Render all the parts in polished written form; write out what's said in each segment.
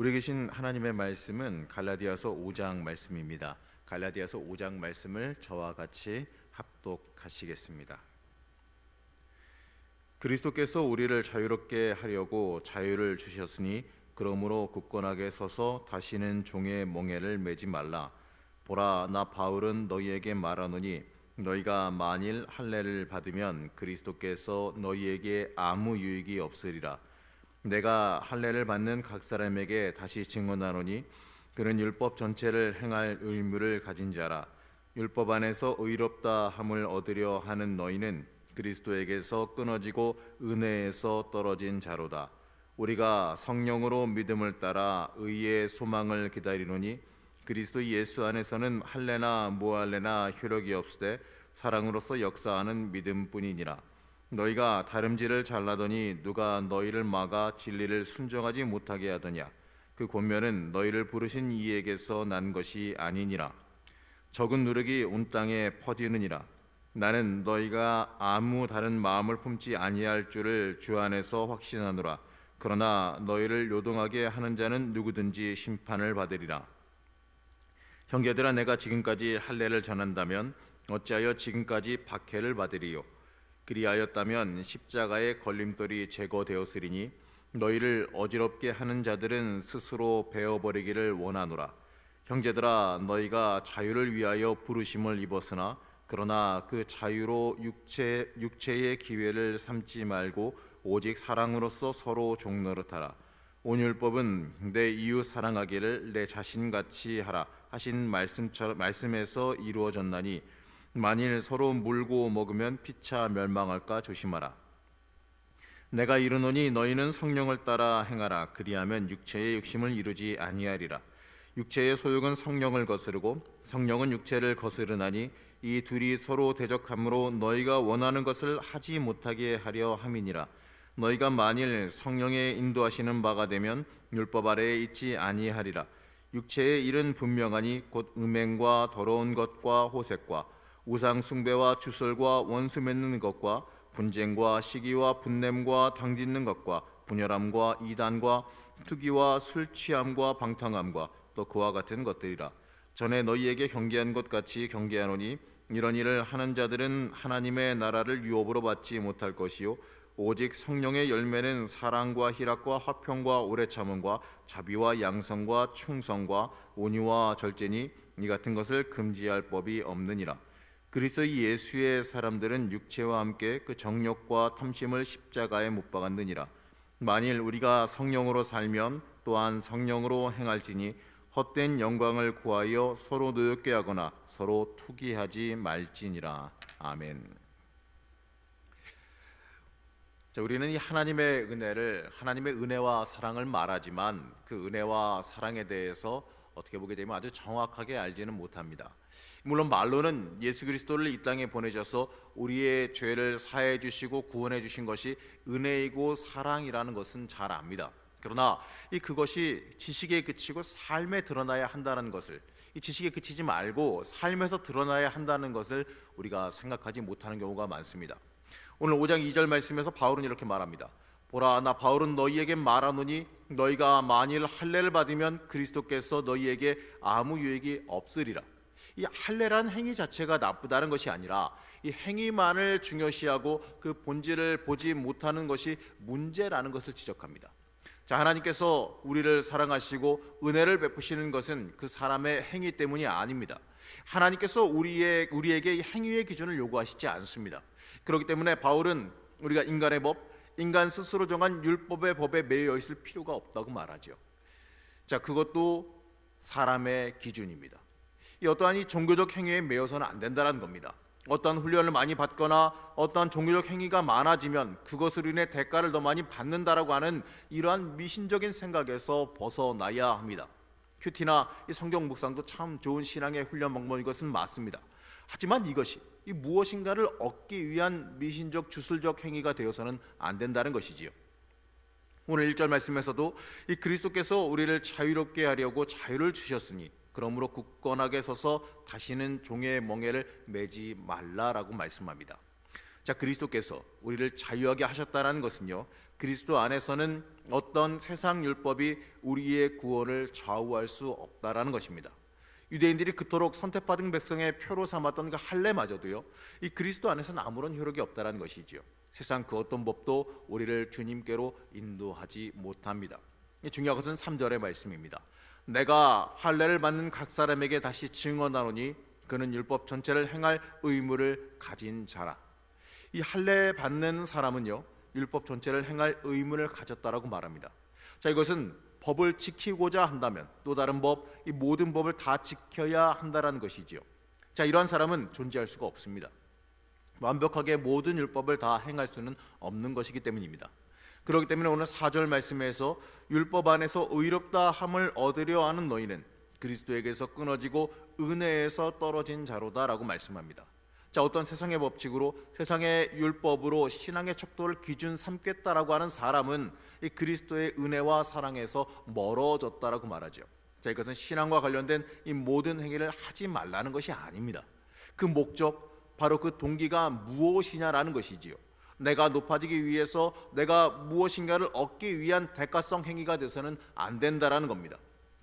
우리 계신 하나님의 말씀은 갈라디아서 5장 말씀입니다. 갈라디아서 5장 말씀을 저와 같이 합독하시겠습니다. 그리스도께서 우리를 자유롭게 하려고 자유를 주셨으니 그러므로 굳건하게 서서 다시는 종의 멍에를 매지 말라. 보라, 나 바울은 너희에게 말하노니 너희가 만일 할례를 받으면 그리스도께서 너희에게 아무 유익이 없으리라. 내가 할례를 받는 각 사람에게 다시 증언하노니 그는 율법 전체를 행할 의무를 가진 자라. 율법 안에서 의롭다 함을 얻으려 하는 너희는 그리스도에게서 끊어지고 은혜에서 떨어진 자로다. 우리가 성령으로 믿음을 따라 의의 소망을 기다리노니 그리스도 예수 안에서는 할례나 무할례나 효력이 없으되 사랑으로서 역사하는 믿음뿐이니라. 너희가 다름질을 잘라더니 누가 너희를 막아 진리를 순종하지 못하게 하더냐. 그 권면은 너희를 부르신 이에게서 난 것이 아니니라. 적은 누룩이 온 땅에 퍼지느니라. 나는 너희가 아무 다른 마음을 품지 아니할 줄을 주 안에서 확신하노라. 그러나 너희를 요동하게 하는 자는 누구든지 심판을 받으리라. 형제들아, 내가 지금까지 할례를 전한다면 어찌하여 지금까지 박해를 받으리요? 그리하였다면 십자가의 걸림돌이 제거되었으리니 너희를 어지럽게 하는 자들은 스스로 베어버리기를 원하노라. 형제들아, 너희가 자유를 위하여 부르심을 입었으나 그러나 그 자유로 육체의 기회를 삼지 말고 오직 사랑으로서 서로 종노릇하라. 온 율법은 내 이웃 사랑하기를 내 자신같이 하라 하신 말씀에서 이루어졌나니 만일 서로 물고 먹으면 피차 멸망할까 조심하라. 내가 이르노니 너희는 성령을 따라 행하라. 그리하면 육체의 욕심을 이루지 아니하리라. 육체의 소욕은 성령을 거스르고 성령은 육체를 거스르나니 이 둘이 서로 대적함으로 너희가 원하는 것을 하지 못하게 하려 함이니라. 너희가 만일 성령의 인도하시는 바가 되면 율법 아래에 있지 아니하리라. 육체의 일은 분명하니 곧 음행과 더러운 것과 호색과 우상 숭배와 주설과 원수 맺는 것과 분쟁과 시기와 분냄과 당짓는 것과 분열함과 이단과 투기와 술 취함과 방탕함과 또 그와 같은 것들이라. 전에 너희에게 경계한 것 같이 경계하노니 이런 일을 하는 자들은 하나님의 나라를 유업으로 받지 못할 것이요 오직 성령의 열매는 사랑과 희락과 화평과 오래 참음과 자비와 양성과 충성과 온유와 절제니 이 같은 것을 금지할 법이 없느니라. 그리스도 예수의 사람들은 육체와 함께 그 정욕과 탐심을 십자가에 못 박았느니라. 만일 우리가 성령으로 살면 또한 성령으로 행할지니 헛된 영광을 구하여 서로 노엽게 하거나 서로 투기하지 말지니라. 아멘. 자, 우리는 이 하나님의 은혜와 사랑을 말하지만 그 은혜와 사랑에 대해서 어떻게 보게 되면 아주 정확하게 알지는 못합니다. 물론 말로는 예수 그리스도를 이 땅에 보내셔서 우리의 죄를 사해 주시고 구원해 주신 것이 은혜이고 사랑이라는 것은 잘 압니다. 그러나 그것이 지식에 그치고 삶에 드러나야 한다는 것을, 이 지식에 그치지 말고 삶에서 드러나야 한다는 것을 우리가 생각하지 못하는 경우가 많습니다. 오늘 5장 2절 말씀에서 바울은 이렇게 말합니다. 보라, 나 바울은 너희에게 말하노니 너희가 만일 할례를 받으면 그리스도께서 너희에게 아무 유익이 없으리라. 이 할례란 행위 자체가 나쁘다는 것이 아니라 이 행위만을 중요시하고 그 본질을 보지 못하는 것이 문제라는 것을 지적합니다. 자, 하나님께서 우리를 사랑하시고 은혜를 베푸시는 것은 그 사람의 행위 때문이 아닙니다. 하나님께서 우리에게 행위의 기준을 요구하시지 않습니다. 그렇기 때문에 바울은 우리가 인간의 법, 인간 스스로 정한 율법의 법에 매여 있을 필요가 없다고 말하죠. 자, 그것도 사람의 기준입니다. 이 어떠한 이 종교적 행위에 매여서는 안 된다는 겁니다. 어떠한 훈련을 많이 받거나 어떠한 종교적 행위가 많아지면 그것으로 인해 대가를 더 많이 받는다라고 하는 이러한 미신적인 생각에서 벗어나야 합니다. 큐티나 이 성경 묵상도 참 좋은 신앙의 훈련 방법인 것은 맞습니다. 하지만 이것이 이 무엇인가를 얻기 위한 미신적 주술적 행위가 되어서는 안 된다는 것이지요. 오늘 1절 말씀에서도 이 그리스도께서 우리를 자유롭게 하려고 자유를 주셨으니 그러므로 굳건하게 서서 다시는 종의 멍에를 매지 말라라고 말씀합니다. 자, 그리스도께서 우리를 자유하게 하셨다는 것은요, 그리스도 안에서는 어떤 세상 율법이 우리의 구원을 좌우할 수 없다라는 것입니다. 유대인들이 그토록 선택받은 백성의 표로 삼았던 그 할례마저도요, 이 그리스도 안에서는 아무런 효력이 없다라는 것이지요. 세상 그 어떤 법도 우리를 주님께로 인도하지 못합니다. 중요한 것은 3절의 말씀입니다. 내가 할례를 받는 각 사람에게 다시 증언하노니 그는 율법 전체를 행할 의무를 가진 자라. 이 할례 받는 사람은요, 율법 전체를 행할 의무를 가졌다라고 말합니다. 자, 이것은 법을 지키고자 한다면 또 다른 법, 이 모든 법을 다 지켜야 한다라는 것이지요. 자, 이러한 사람은 존재할 수가 없습니다. 완벽하게 모든 율법을 다 행할 수는 없는 것이기 때문입니다. 그렇기 때문에 오늘 4절 말씀에서 율법 안에서 의롭다 함을 얻으려 하는 너희는 그리스도에게서 끊어지고 은혜에서 떨어진 자로다라고 말씀합니다. 자, 어떤 세상의 법칙으로, 세상의 율법으로 신앙의 척도를 기준 삼겠다라고 하는 사람은 이 그리스도의 은혜와 사랑에서 멀어졌다라고 말하죠. 자, 이것은 신앙과 관련된 이 모든 행위를 하지 말라는 것이 아닙니다. 그 목적, 바로 그 동기가 무엇이냐라는 것이지요. 내가 높아지기 위해서 내가 무엇인가를 얻기 위한 대가성 행위가 돼서는 안 된다라는 겁니다.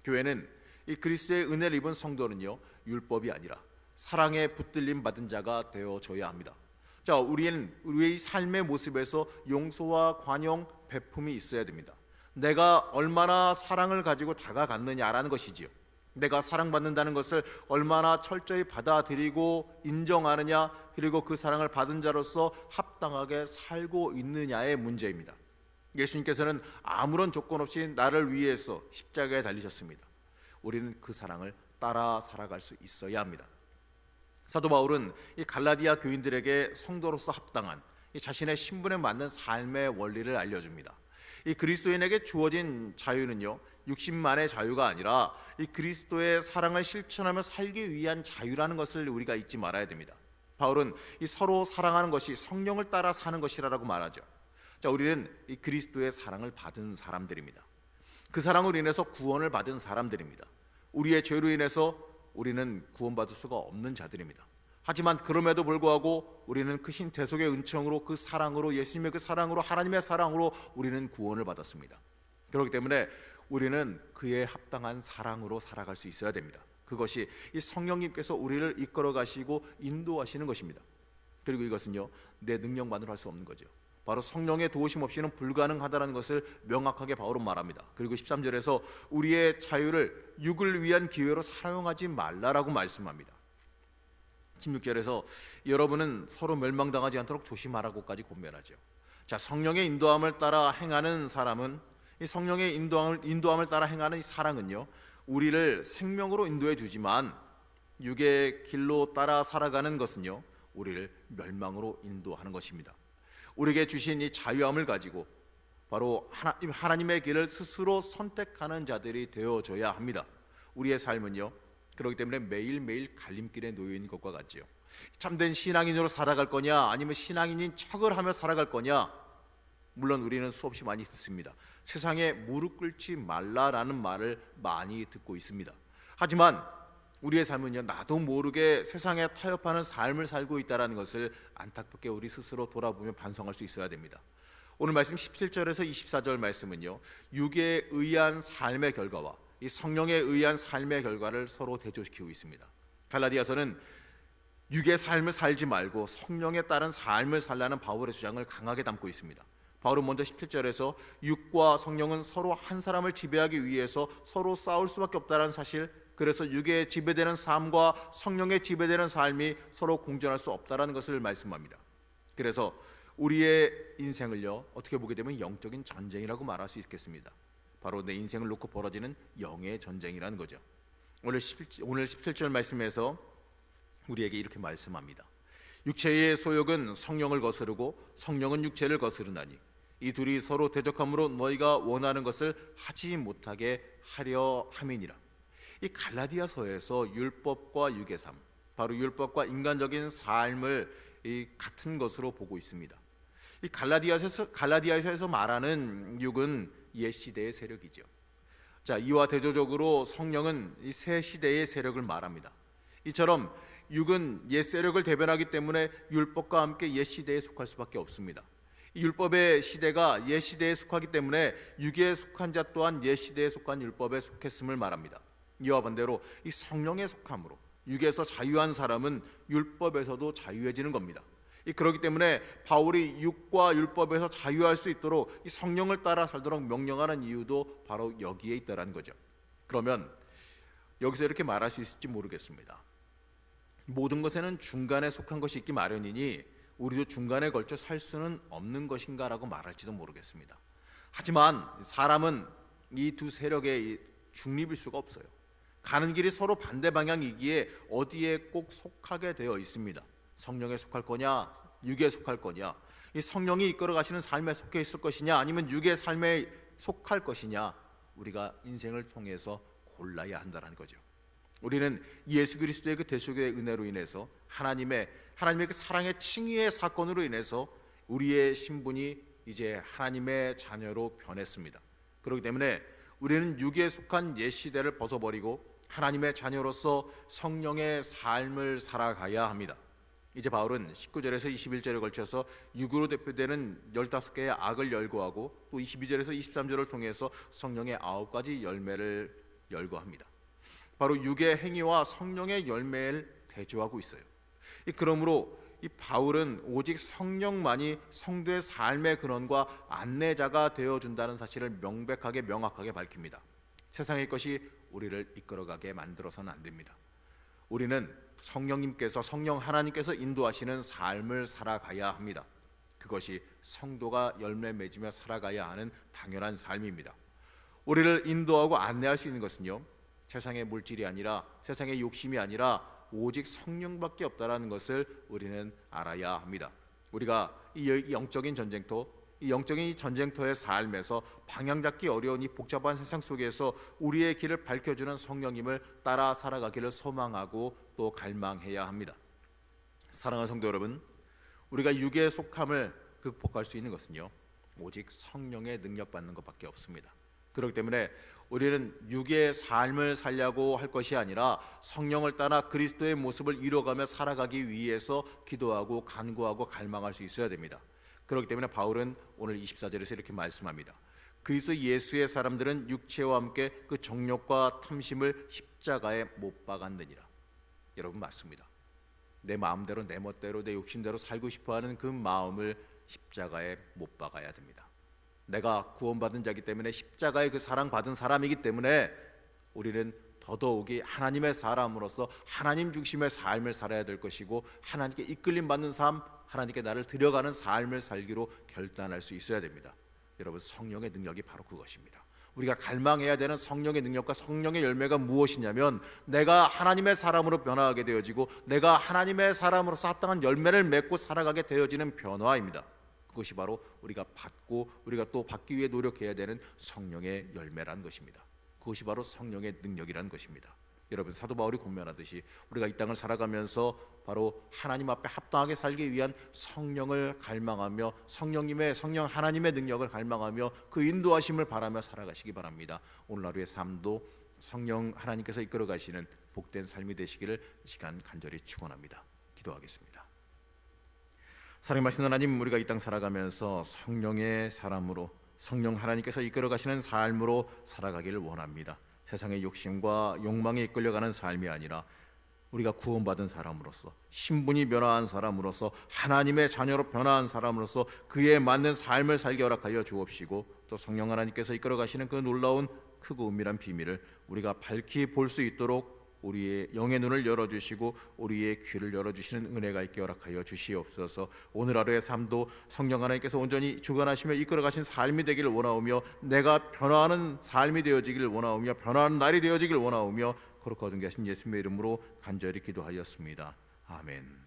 교회는 이 그리스도의 은혜를 입은 성도는요, 율법이 아니라 사랑에 붙들림 받은 자가 되어져야 합니다. 자, 우리의 삶의 모습에서 용서와 관용, 베품이 있어야 됩니다. 내가 얼마나 사랑을 가지고 다가갔느냐라는 것이지요. 내가 사랑받는다는 것을 얼마나 철저히 받아들이고 인정하느냐, 그리고 그 사랑을 받은 자로서 합당하게 살고 있느냐의 문제입니다. 예수님께서는 아무런 조건 없이 나를 위해서 십자가에 달리셨습니다. 우리는 그 사랑을 따라 살아갈 수 있어야 합니다. 사도 바울은 이 갈라디아 교인들에게 성도로서 합당한 이 자신의 신분에 맞는 삶의 원리를 알려줍니다. 이 그리스도인에게 주어진 자유는요, 육신만의 자유가 아니라 이 그리스도의 사랑을 실천하며 살기 위한 자유라는 것을 우리가 잊지 말아야 됩니다. 바울은 이 서로 사랑하는 것이 성령을 따라 사는 것이라고 말하죠. 자, 우리는 이 그리스도의 사랑을 받은 사람들입니다. 그 사랑으로 인해서 구원을 받은 사람들입니다. 우리의 죄로 인해서 우리는 구원받을 수가 없는 자들입니다. 하지만 그럼에도 불구하고 우리는 크신 대속의 은총으로, 그 사랑으로, 예수님의 그 사랑으로, 하나님의 사랑으로 우리는 구원을 받았습니다. 그렇기 때문에 우리는 그에 합당한 사랑으로 살아갈 수 있어야 됩니다. 그것이 이 성령님께서 우리를 이끌어 가시고 인도하시는 것입니다. 그리고 이것은요, 내 능력만으로 할 수 없는 거죠. 바로 성령의 도우심 없이는 불가능하다는 것을 명확하게 바울은 말합니다. 그리고 13절에서 우리의 자유를 육을 위한 기회로 사용하지 말라라고 말씀합니다. 16절에서 여러분은 서로 멸망당하지 않도록 조심하라고까지 권면하죠. 자, 성령의 인도함을 따라 행하는 사람은, 이 성령의 인도함을 따라 행하는 이 사랑은요, 우리를 생명으로 인도해 주지만 육의 길로 따라 살아가는 것은요, 우리를 멸망으로 인도하는 것입니다. 우리에게 주신 이 자유함을 가지고 바로 하나님의 길을 스스로 선택하는 자들이 되어져야 합니다. 우리의 삶은요, 그렇기 때문에 매일매일 갈림길에 놓여 있는 것과 같지요. 참된 신앙인으로 살아갈 거냐, 아니면 신앙인인 척을 하며 살아갈 거냐. 물론 우리는 수없이 많이 듣습니다. 세상에 무릎 꿇지 말라라는 말을 많이 듣고 있습니다. 하지만 우리의 삶은요, 나도 모르게 세상에 타협하는 삶을 살고 있다는 것을 안타깝게 우리 스스로 돌아보며 반성할 수 있어야 됩니다. 오늘 말씀 17절에서 24절 말씀은요, 육에 의한 삶의 결과와 이 성령에 의한 삶의 결과를 서로 대조시키고 있습니다. 갈라디아서는 육의 삶을 살지 말고 성령에 따른 삶을 살라는 바울의 주장을 강하게 담고 있습니다. 바울은 먼저 17절에서 육과 성령은 서로 한 사람을 지배하기 위해서 서로 싸울 수밖에 없다는 사실, 그래서 육에 지배되는 삶과 성령에 지배되는 삶이 서로 공존할 수 없다는 것을 말씀합니다. 그래서 우리의 인생을요, 어떻게 보게 되면 영적인 전쟁이라고 말할 수 있겠습니다. 바로 내 인생을 놓고 벌어지는 영의 전쟁이라는 거죠. 오늘 17절 말씀에서 우리에게 이렇게 말씀합니다. 육체의 소욕은 성령을 거스르고 성령은 육체를 거스르나니 이 둘이 서로 대적함으로 너희가 원하는 것을 하지 못하게 하려 함이니라. 이 갈라디아서에서 율법과 육의 삶, 바로 율법과 인간적인 삶을 같은 것으로 보고 있습니다. 이 갈라디아서에서 말하는 육은 옛 시대의 세력이죠. 자, 이와 대조적으로 성령은 이 새 시대의 세력을 말합니다. 이처럼 육은 옛 세력을 대변하기 때문에 율법과 함께 옛 시대에 속할 수밖에 없습니다. 이 율법의 시대가 옛 시대에 속하기 때문에 육에 속한 자 또한 옛 시대에 속한 율법에 속했음을 말합니다. 이와 반대로 이 성령에 속함으로 육에서 자유한 사람은 율법에서도 자유해지는 겁니다. 그렇기 때문에 바울이 육과 율법에서 자유할 수 있도록 이 성령을 따라 살도록 명령하는 이유도 바로 여기에 있다라는 거죠. 그러면 여기서 이렇게 말할 수 있을지 모르겠습니다. 모든 것에는 중간에 속한 것이 있기 마련이니 우리도 중간에 걸쳐 살 수는 없는 것인가라고 말할지도 모르겠습니다. 하지만 사람은 이 두 세력의 중립일 수가 없어요. 가는 길이 서로 반대 방향이기에 어디에 꼭 속하게 되어 있습니다. 성령에 속할 거냐, 육에 속할 거냐, 이 성령이 이끌어 가시는 삶에 속해 있을 것이냐, 아니면 육의 삶에 속할 것이냐, 우리가 인생을 통해서 골라야 한다는 거죠. 우리는 예수 그리스도의 그 대속의 은혜로 인해서 하나님의 그 사랑의 칭의의 사건으로 인해서 우리의 신분이 이제 하나님의 자녀로 변했습니다. 그렇기 때문에 우리는 육에 속한 옛 시대를 벗어버리고 하나님의 자녀로서 성령의 삶을 살아가야 합니다. 이제 바울은 19절에서 21절에 걸쳐서 육으로 대표되는 15개의 악을 열거하고 또 22절에서 23절을 통해서 성령의 9가지 열매를 열거합니다. 바로 육의 행위와 성령의 열매를 대조하고 있어요. 그러므로 이 바울은 오직 성령만이 성도의 삶의 근원과 안내자가 되어준다는 사실을 명확하게 밝힙니다. 세상의 것이 우리를 이끌어가게 만들어서는 안 됩니다. 우리는 성령 하나님께서 인도하시는 삶을 살아가야 합니다. 그것이 성도가 열매 맺으며 살아가야 하는 당연한 삶입니다. 우리를 인도하고 안내할 수 있는 것은요, 세상의 물질이 아니라, 세상의 욕심이 아니라 오직 성령밖에 없다라는 것을 우리는 알아야 합니다. 우리가 이 영적인 전쟁터의 삶에서 방향 잡기 어려운 이 복잡한 세상 속에서 우리의 길을 밝혀주는 성령님을 따라 살아가기를 소망하고 또 갈망해야 합니다. 사랑하는 성도 여러분, 우리가 육의 속함을 극복할 수 있는 것은요, 오직 성령의 능력받는 것밖에 없습니다. 그렇기 때문에 우리는 육의 삶을 살려고 할 것이 아니라 성령을 따라 그리스도의 모습을 이뤄가며 살아가기 위해서 기도하고 간구하고 갈망할 수 있어야 됩니다. 그렇기 때문에 바울은 오늘 24절에서 이렇게 말씀합니다. 그리스도 예수의 사람들은 육체와 함께 그 정욕과 탐심을 십자가에 못 박았느니라. 여러분, 맞습니다. 내 마음대로, 내 멋대로, 내 욕심대로 살고 싶어하는 그 마음을 십자가에 못 박아야 됩니다. 내가 구원받은 자이기 때문에, 십자가의 그 사랑받은 사람이기 때문에 우리는 더더욱이 하나님의 사람으로서 하나님 중심의 삶을 살아야 될 것이고, 하나님께 이끌림 받는 삶, 하나님께 나를 들여가는 삶을 살기로 결단할 수 있어야 됩니다. 여러분, 성령의 능력이 바로 그것입니다. 우리가 갈망해야 되는 성령의 능력과 성령의 열매가 무엇이냐면, 내가 하나님의 사람으로 변화하게 되어지고 내가 하나님의 사람으로서 합당한 열매를 맺고 살아가게 되어지는 변화입니다. 그것이 바로 우리가 받고 우리가 또 받기 위해 노력해야 되는 성령의 열매라는 것입니다. 그것이 바로 성령의 능력이라는 것입니다. 여러분, 사도 바울이 권면하듯이 우리가 이 땅을 살아가면서 바로 하나님 앞에 합당하게 살기 위한 성령을 갈망하며 성령 하나님의 능력을 갈망하며 그 인도하심을 바라며 살아가시기 바랍니다. 오늘 하루의 삶도 성령 하나님께서 이끌어 가시는 복된 삶이 되시기를 이 시간 간절히 축원합니다. 기도하겠습니다. 사랑하시는 하나님, 우리가 이 땅 살아가면서 성령의 사람으로, 성령 하나님께서 이끌어 가시는 삶으로 살아가기를 원합니다. 세상의 욕심과 욕망에 이끌려가는 삶이 아니라 우리가 구원받은 사람으로서, 신분이 변화한 사람으로서, 하나님의 자녀로 변화한 사람으로서 그에 맞는 삶을 살게 허락하여 주옵시고, 또 성령 하나님께서 이끌어 가시는 그 놀라운 크고 은밀한 비밀을 우리가 밝히 볼 수 있도록 우리의 영의 눈을 열어주시고 우리의 귀를 열어주시는 은혜가 있게 허락하여 주시옵소서. 오늘 하루의 삶도 성령 하나님께서 온전히 주관하시며 이끌어가신 삶이 되기를 원하오며, 내가 변화하는 삶이 되어지기를 원하오며, 변화하는 날이 되어지기를 원하오며, 거룩하신 예수님의 이름으로 간절히 기도하였습니다. 아멘.